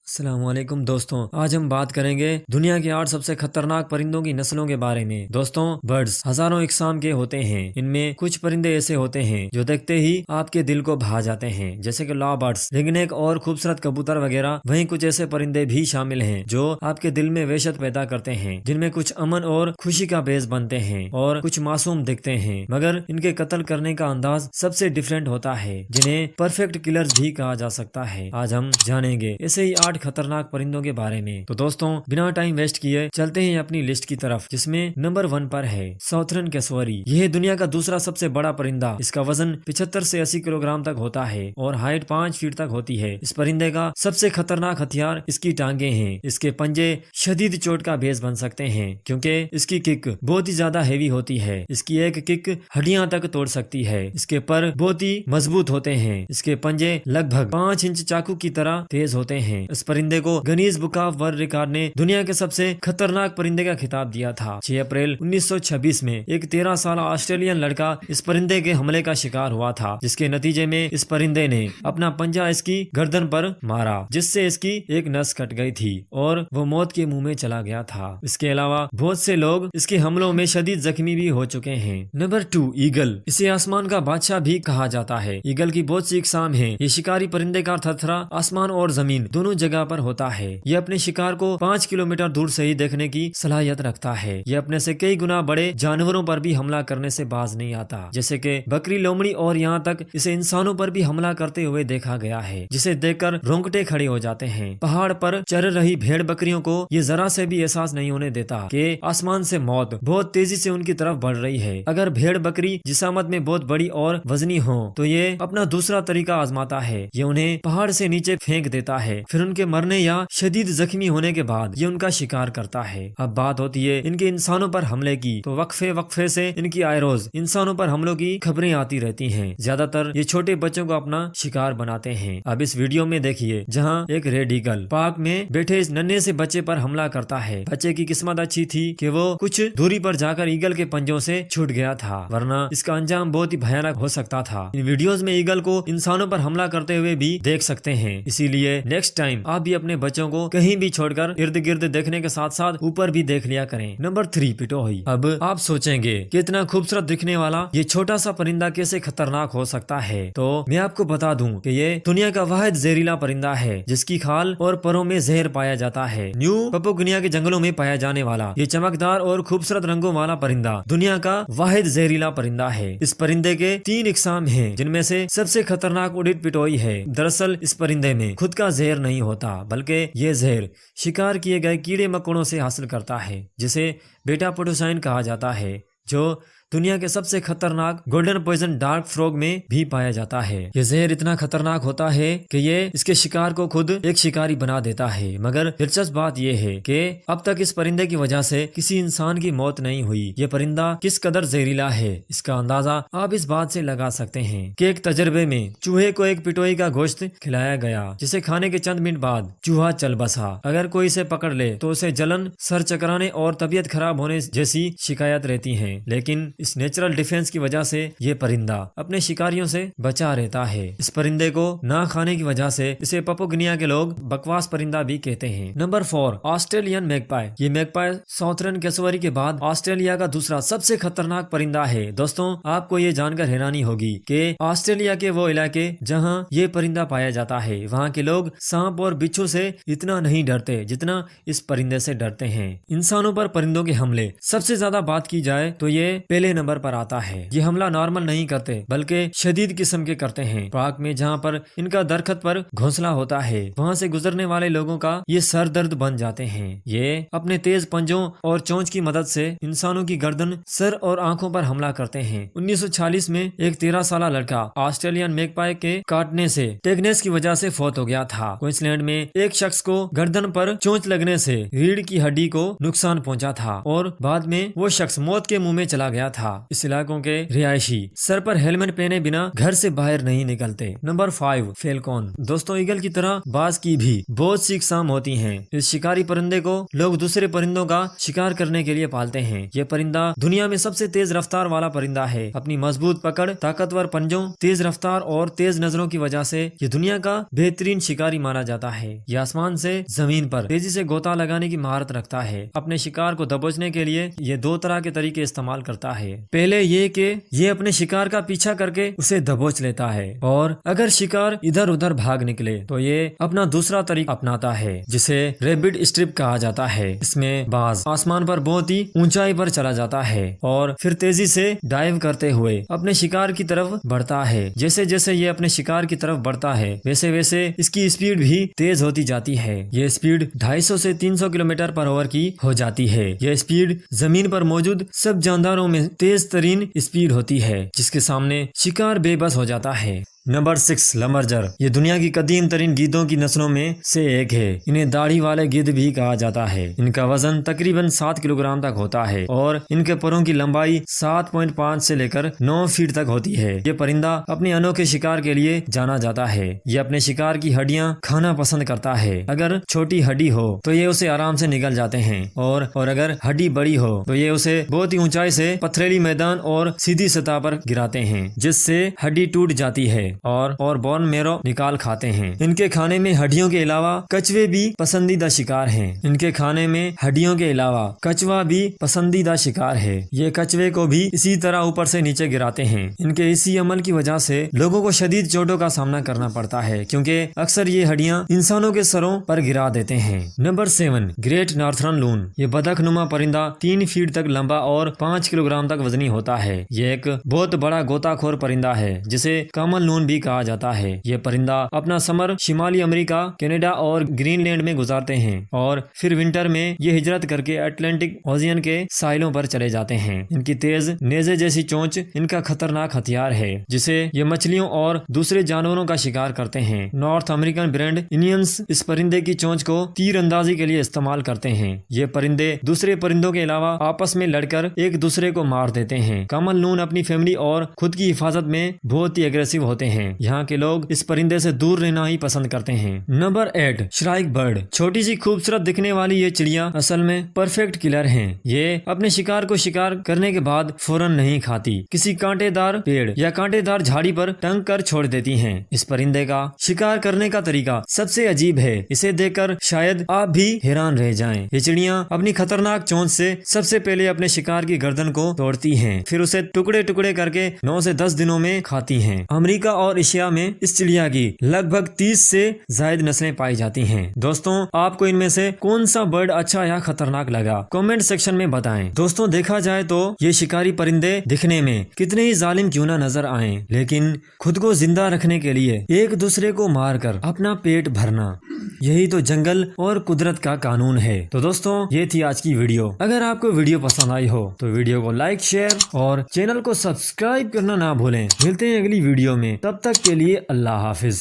अस्सलाम वालेकुम दोस्तों, आज हम बात करेंगे दुनिया के 8 सबसे खतरनाक परिंदों की नस्लों के बारे में। दोस्तों, बर्ड्स हजारों इकसाम के होते हैं। इनमें कुछ परिंदे ऐसे होते हैं जो देखते ही आपके दिल को भा जाते हैं, जैसे कि लॉ बर्ड्स, रिंगनेक और खूबसूरत कबूतर वगैरह। वहीं कुछ ऐसे परिंदे भी शामिल हैं जो आपके दिल में वहशत पैदा करते हैं, जिनमें कुछ अमन और खुशी का बेस बनते हैं और कुछ मासूम दिखते हैं, मगर इनके कत्ल करने का अंदाज सबसे डिफरेंट होता है, जिन्हें परफेक्ट किलर्स भी कहा जा सकता है। आज हम जानेंगे ऐसे ही 8 खतरनाक परिंदों के बारे में। तो दोस्तों, बिना टाइम वेस्ट किए चलते हैं अपनी लिस्ट की तरफ, जिसमें नंबर 1 पर है साउथर्न कैसुअरी। यह दुनिया का दूसरा सबसे बड़ा परिंदा। इसका वजन 75 से 80 किलोग्राम तक होता है और हाइट 5 फीट तक होती है। इस परिंदे का सबसे खतरनाक हथियार इसकी टांगे हैं। इसके पंजे शदीद चोट का बेस बन सकते हैं, क्योंकि इसकी किक बहुत ही ज्यादा हैवी होती है। इसकी एक किक हड्डियां तक तोड़ सकती है। इसके पर बहुत ही मजबूत होते हैं। इसके पंजे लगभग 5 इंच चाकू की तरह तेज होते हैं। इस परिंदे को Guinness book of world record ने दुनिया के सबसे खतरनाक परिंदे का खिताब दिया था। 6 अप्रैल 1926 में एक 13 साल ऑस्ट्रेलियन लड़का इस परिंदे के हमले का शिकार हुआ था, जिसके नतीजे में इस परिंदे ने अपना पंजा इसकी गर्दन पर मारा, जिससे इसकी एक नस कट गई थी और वो मौत के मुंह में चला गया था। इसके अलावा बहुत से लोग इसके हमलों में शदीद जख्मी भी हो चुके हैं। Number 2, eagle. इसे आसमान का बादशाह भी कहा जाता है। ईगल की बहुत सी इकसाम है। ये शिकारी परिंदे का थरथरा आसमान और जमीन दोनों जगह पर होता है। यह अपने शिकार को 5 किलोमीटर दूर से ही देखने की सलाहियत रखता है। यह अपने से कई गुना बड़े जानवरों पर भी हमला करने से बाज नहीं आता, जैसे कि बकरी, लोमड़ी, और यहाँ तक इसे इंसानों पर भी हमला करते हुए देखा गया है, जिसे देखकर रोंगटे खड़े हो जाते हैं। पहाड़ पर चर रही भेड़ बकरियों को ये जरा से भी एहसास नहीं होने देता कि आसमान से मौत बहुत तेजी से उनकी तरफ बढ़ रही है। अगर भेड़ बकरी जिसामत में बहुत बड़ी और वजनी हो तो ये अपना दूसरा तरीका आजमाता है। ये उन्हें पहाड़ से नीचे फेंक देता है, फिर उनके मरने या शदीद जख्मी होने के बाद ये उनका शिकार करता है। अब बात होती है इनके इंसानों पर हमले की, तो वक्फे से इनकी आए रोज इंसानों पर हमलों की खबरें आती रहती हैं। ज्यादातर ये छोटे बच्चों को अपना शिकार बनाते हैं। अब इस वीडियो में देखिए, जहां एक रेड ईगल पार्क में बैठे इस नन्हे से बच्चे पर हमला करता है। बच्चे की किस्मत अच्छी थी कि वो कुछ दूरी पर जाकर ईगल के पंजों से छूट गया था, वरना इसका अंजाम बहुत ही भयानक हो सकता था। इन वीडियोस में ईगल को इंसानों पर हमला करते हुए भी देख सकते हैं, इसीलिए नेक्स्ट टाइम आप भी अपने बच्चों को कहीं भी छोड़कर इर्द गिर्द देखने के साथ साथ ऊपर भी देख लिया करें। नंबर 3, पिटोही। अब आप सोचेंगे कि इतना खूबसूरत दिखने वाला ये छोटा सा परिंदा कैसे खतरनाक हो सकता है, तो मैं आपको बता दूं कि ये दुनिया का वाहिद जहरीला परिंदा है, जिसकी खाल और परों में जहर पाया जाता है। न्यू पपुगिनिया के जंगलों में पाया जाने वाला ये चमकदार और खूबसूरत रंगों वाला परिंदा दुनिया का वाहिद जहरीला परिंदा है। इस परिंदे के 3 इकसाम हैं, जिनमें से सबसे खतरनाक उड़िद पिटोही है। दरअसल इस परिंदे में खुद का जहर नहीं होता, बल्कि ये जहर शिकार किए गए कीड़े मकोड़ों से हासिल करता है, जिसे बेटा पोटोसाइन कहा जाता है, जो दुनिया के सबसे खतरनाक गोल्डन पॉइजन डार्क फ्रॉग में भी पाया जाता है। ये जहर इतना खतरनाक होता है कि ये इसके शिकार को खुद एक शिकारी बना देता है। मगर दिलचस्प बात यह है कि अब तक इस परिंदे की वजह से किसी इंसान की मौत नहीं हुई। ये परिंदा किस कदर जहरीला है, इसका अंदाजा आप इस बात से लगा सकते हैं कि एक तजर्बे में चूहे को एक पिटोही का गोश्त खिलाया गया, जिसे खाने के चंद मिनट बाद चूहा चल बसा। अगर कोई इसे पकड़ ले तो उसे जलन, सर चकराने और तबीयत खराब होने जैसी शिकायत रहती है, लेकिन इस नेचुरल डिफेंस की वजह से ये परिंदा अपने शिकारियों से बचा रहता है। इस परिंदे को ना खाने की वजह से इसे पपुगिनिया के लोग बकवास परिंदा भी कहते हैं। Number 4, Australian magpie. ये मैगपाई साउथर्न कैसुअरी के बाद ऑस्ट्रेलिया का दूसरा सबसे खतरनाक परिंदा है। दोस्तों, आपको ये जानकर हैरानी होगी कि ऑस्ट्रेलिया के वो इलाके जहाँ ये परिंदा पाया जाता है, वहाँ के लोग सांप और बिच्छू से इतना नहीं डरते जितना इस परिंदे से डरते हैं। इंसानों पर परिंदों के हमले सबसे ज्यादा बात की जाए तो ये पहले नंबर पर आता है। ये हमला नॉर्मल नहीं करते, बल्कि शदीद किस्म के करते हैं। पार्क में जहाँ पर इनका दरख्त पर घोंसला होता है, वहाँ से गुजरने वाले लोगों का ये सर दर्द बन जाते हैं। ये अपने तेज पंजों और चोंच की मदद से इंसानों की गर्दन, सर और आंखों पर हमला करते हैं। 1946 में एक 13 साल लड़का ऑस्ट्रेलियन मैगपाई के काटने से टेगनेस की वजह से फौत हो गया था। क्वींसलैंड में एक शख्स को गर्दन पर चोंच लगने से रीढ़ की हड्डी को नुकसान पहुंचा था और बाद में वो शख्स मौत के मुंह में चला गया था। इस इलाकों के रिहायशी सर पर हेलमेट पहने बिना घर से बाहर नहीं निकलते। नंबर 5 फेल्कॉन। दोस्तों ईगल की तरह बाज की भी बहुत सी इकसाम होती हैं। इस शिकारी परिंदे को लोग दूसरे परिंदों का शिकार करने के लिए पालते हैं। ये परिंदा दुनिया में सबसे तेज रफ्तार वाला परिंदा है। अपनी मजबूत पकड़, ताकतवर पंजों, तेज रफ्तार और तेज नजरों की वजह से ये दुनिया का बेहतरीन शिकारी माना जाता है। ये आसमान से जमीन पर तेजी से गोता लगाने की महारत रखता है। अपने शिकार को दबोचने के लिए ये 2 तरह के तरीके इस्तेमाल करता है। पहले ये कि ये अपने शिकार का पीछा करके उसे दबोच लेता है, और अगर शिकार इधर उधर भाग निकले तो ये अपना दूसरा तरीका अपनाता है जिसे रैबिट स्ट्रिप कहा जाता है। इसमें बाज आसमान पर बहुत ही ऊंचाई पर चला जाता है और फिर तेजी से डाइव करते हुए अपने शिकार की तरफ बढ़ता है। जैसे जैसे ये अपने शिकार की तरफ बढ़ता है वैसे वैसे इसकी स्पीड भी तेज होती जाती है। ये स्पीड 250 से 300 किलोमीटर पर आवर की हो जाती है। यह स्पीड जमीन पर मौजूद सब जानदारों में तेज तरीन स्पीड होती है, जिसके सामने शिकार बेबस हो जाता है। नंबर 6 लमरजर। ये दुनिया की कदीम तरीन गिद्धों की नस्लों में से एक है। इन्हें दाढ़ी वाले गिद्ध भी कहा जाता है। इनका वजन तकरीबन 7 किलोग्राम तक होता है और इनके परों की लंबाई 7.5 से लेकर 9 फीट तक होती है। ये परिंदा अपने अनोखे शिकार के लिए जाना जाता है। ये अपने शिकार की हड्डियां खाना पसंद करता है। अगर छोटी हड्डी हो तो ये उसे आराम से निगल जाते हैं, और अगर हड्डी बड़ी हो तो ये उसे बहुत ही ऊंचाई से पथरीली मैदान और सीधी सतह पर गिराते हैं, जिससे हड्डी टूट जाती है और बोन मेरो निकाल खाते हैं। इनके खाने में हड्डियों के अलावा कछुए भी पसंदीदा शिकार हैं। इनके खाने में हड्डियों के अलावा कछुआ भी पसंदीदा शिकार है। ये कछुए को भी इसी तरह ऊपर से नीचे गिराते हैं। इनके इसी अमल की वजह से लोगों को शदीद चोटों का सामना करना पड़ता है, क्योंकि अक्सर ये हड्डियां इंसानों के सरों पर गिरा देते हैं। नंबर 7 ग्रेट नॉर्थर्न लून। ये बदक नुमा परिंदा 3 फीट तक लंबा और 5 किलोग्राम तक वजनी होता है। ये एक बहुत बड़ा गोताखोर परिंदा है जिसे कॉमन लून भी कहा जाता है। यह परिंदा अपना समर शिमाली अमेरिका, कनाडा और ग्रीनलैंड में गुजारते हैं और फिर विंटर में ये हिजरत करके अटलांटिक ओशियन के साहिलों पर चले जाते हैं। इनकी तेज नेजे जैसी चोंच इनका खतरनाक हथियार है, जिसे ये मछलियों और दूसरे जानवरों का शिकार करते हैं। नॉर्थ अमेरिकन ब्रांड इंडियंस इस परिंदे की चोंच को तीर अंदाजी के लिए इस्तेमाल करते हैं। ये परिंदे दूसरे परिंदों के अलावा आपस में लड़कर एक दूसरे को मार देते हैं। कॉमन लून अपनी फैमिली और खुद की हिफाजत में बहुत ही एग्रेसिव होते हैं। यहाँ के लोग इस परिंदे से दूर रहना ही पसंद करते हैं। Number 8 shrike bird. छोटी सी खूबसूरत दिखने वाली ये चिड़िया असल में परफेक्ट किलर हैं। ये अपने शिकार को शिकार करने के बाद फौरन नहीं खाती, किसी कांटेदार पेड़ या कांटेदार झाड़ी पर टंग कर छोड़ देती हैं। इस परिंदे का शिकार करने का तरीका सबसे अजीब है। इसे देखकर शायद आप भी हैरान रह जाएं। ये चिड़िया अपनी खतरनाक चोंच से सबसे पहले अपने शिकार की गर्दन को तोड़ती हैं, फिर उसे टुकड़े टुकड़े करके 9 से 10 दिनों में खाती हैं। अमेरिका और एशिया में इस चिड़िया की लगभग 30 से ज्यादा नस्लें पाई जाती हैं। दोस्तों आपको इनमें से कौन सा बर्ड अच्छा या खतरनाक लगा, कमेंट सेक्शन में बताएं। दोस्तों देखा जाए तो ये शिकारी परिंदे दिखने में कितने ही जालिम क्यों ना नजर आएं, लेकिन खुद को जिंदा रखने के लिए एक दूसरे को मारकर अपना पेट भरना, यही तो जंगल और कुदरत का कानून है। तो दोस्तों ये थी आज की वीडियो। अगर आपको वीडियो पसंद आई हो तो वीडियो को लाइक, शेयर और चैनल को सब्सक्राइब करना ना भूलें। मिलते हैं अगली वीडियो में, तब तक के लिए अल्लाह हाफिज।